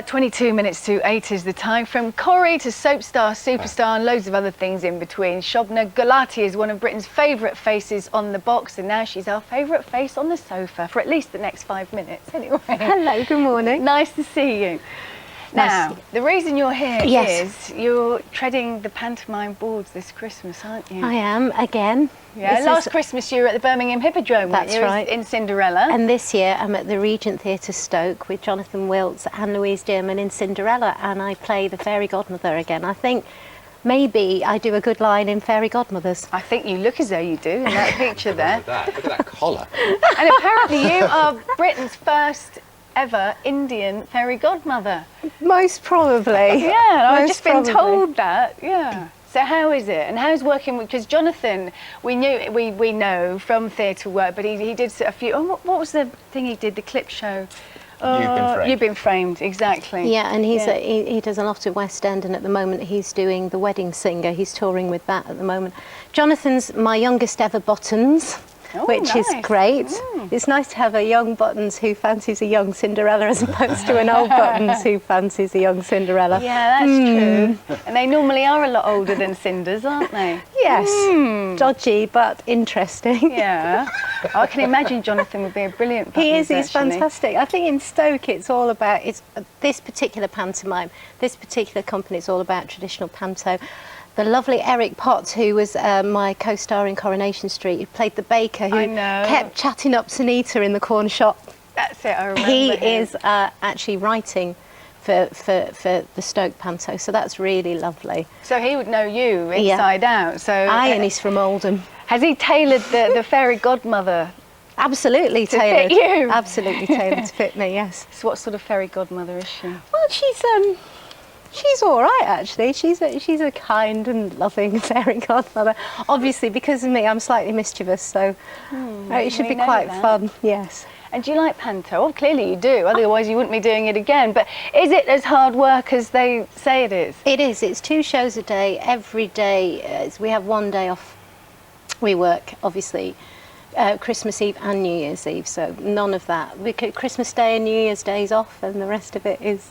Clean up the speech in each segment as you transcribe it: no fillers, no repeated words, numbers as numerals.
22 minutes to 8 is the time. From Corrie to soap star, superstar and loads of other things in between. Shobna Gulati is one of Britain's favourite faces on the box, and now she's our favourite face on the sofa for at least the next 5 minutes anyway. Hello, good morning. Nice to see you. Now, the reason you're here is you're treading the pantomime boards this Christmas, aren't you? I am, again. Yeah, last Christmas you were at the Birmingham Hippodrome, That's right. in Cinderella. And this year I'm at the Regent Theatre Stoke with Jonathan Wilts and Louise Dearman in Cinderella, and I play the fairy godmother again. I think maybe I do a good line in Fairy Godmothers. I think you look as though you do in that picture there. Look at that collar. And apparently you are Britain's first ever Indian fairy godmother. Most probably. Yeah, I've just been told that, yeah. So how is it? And how's working with, because Jonathan, we know from theatre work, but he did a few, what was the thing he did, the clip show? You've Been Framed, exactly. Yeah, and he does a lot of West End, and at the moment he's doing The Wedding Singer. He's touring with that at the moment. Jonathan's my youngest ever Buttons, which is great. It's nice to have a young Buttons who fancies a young Cinderella as opposed to an old Buttons who fancies a young Cinderella. Yeah, that's true. And they normally are a lot older than Cinders, aren't they? Yes. Dodgy, but interesting. Yeah. I can imagine Jonathan would be a brilliant Buttons. He is, he's fantastic. I think in Stoke it's all about, this particular pantomime, this particular company, it's all about traditional panto. The lovely Eric Potts, who was my co-star in Coronation Street, who played the baker, who kept chatting up Sunita in the corner shop. That's it, I remember He him. is actually writing for the Stoke panto, so that's really lovely. So he would know you inside out. So and he's from Oldham. Has he tailored the fairy godmother? Absolutely to tailored. fit you? Absolutely tailored to fit me, yes. So what sort of fairy godmother is she? Well, she's all right, actually. She's a kind and loving fairy godmother. Obviously, because of me, I'm slightly mischievous, so it should be quite fun, yes. And do you like panto? Well, clearly you do, otherwise you wouldn't be doing it again. But is it as hard work as they say it is? It is. It's 2 shows a day, every day. We have 1 day off. We work, obviously, Christmas Eve and New Year's Eve, so none of that. Christmas Day and New Year's Days off, and the rest of it is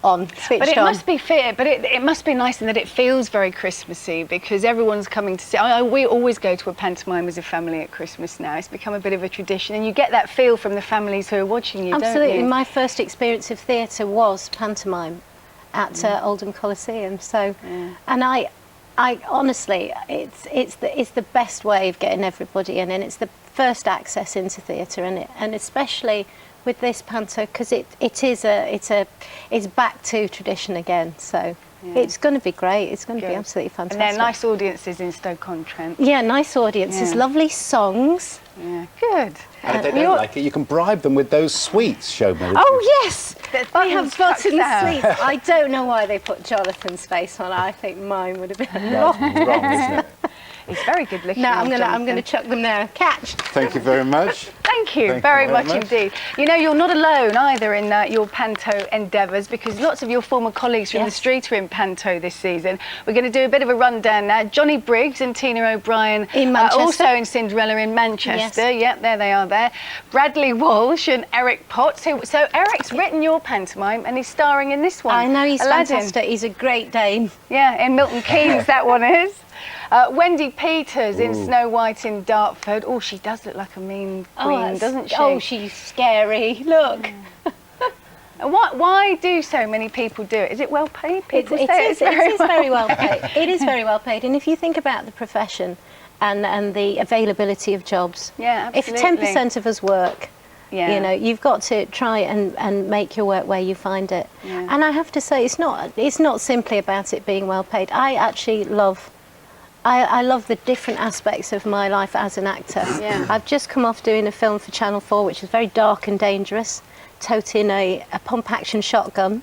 switched on. But it must be fair, but it must be nice in that it feels very Christmassy, because everyone's coming to see. We always go to a pantomime as a family at Christmas now. It's become a bit of a tradition, and you get that feel from the families who are watching you, Absolutely. don't you? My first experience of theatre was pantomime at Oldham Coliseum. So, and I honestly, it's the best way of getting everybody in, and it's the first access into theatre, and especially with this panto, because it's back to tradition again, so it's going to be great. It's going to be absolutely fantastic. And they're nice audiences in Stoke-on-Trent. Yeah, nice audiences, lovely songs. Yeah, good. And if they don't like it, you can bribe them with those sweets, Shobna. Oh yes, I have Buttons sweets. I don't know why they put Jonathan's face on. I think mine would have been Wrong, isn't it? He's very good looking. No, I'm gonna chuck them now. Catch. Thank you very much. Thank you very much indeed. You know, you're not alone either in your panto endeavours, because lots of your former colleagues from the street are in panto this season. We're going to do a bit of a rundown now. Johnny Briggs and Tina O'Brien in Manchester. Also in Cinderella in Manchester. Yep, there they are there. Bradley Walsh and Eric Potts. So Eric's written your pantomime and he's starring in this one. I know, he's Aladdin. fantastic. He's a great Dane. Yeah, in Milton Keynes that one is. Wendy Peters in Snow White in Dartford. Oh, she does look like a mean queen, doesn't she? Oh, she's scary. Look. And why do so many people do it? Is it well paid? People say it is very well paid. It is very well paid. And if you think about the profession and the availability of jobs, absolutely. If 10% of us work, you know, you've got to try and make your work where you find it. And I have to say, it's not simply about it being well paid. I actually love the different aspects of my life as an actor. I've just come off doing a film for Channel 4, which is very dark and dangerous, toting a pump-action shotgun.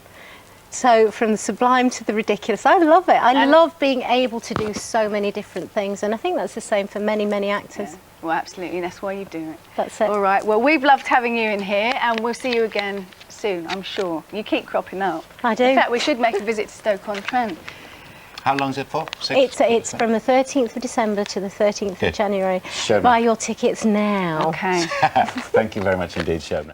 So from the sublime to the ridiculous, I love it. I love being able to do so many different things, and I think that's the same for many, many actors. Well, absolutely, that's why you do it. That's it. All right, well, we've loved having you in here, and we'll see you again soon, I'm sure. You keep cropping up. I do. In fact, we should make a visit to Stoke-on-Trent. How long's it for? It's from the 13th of December to the 13th of January. Shobna. Buy your tickets now. Okay. Thank you very much indeed, Shobna.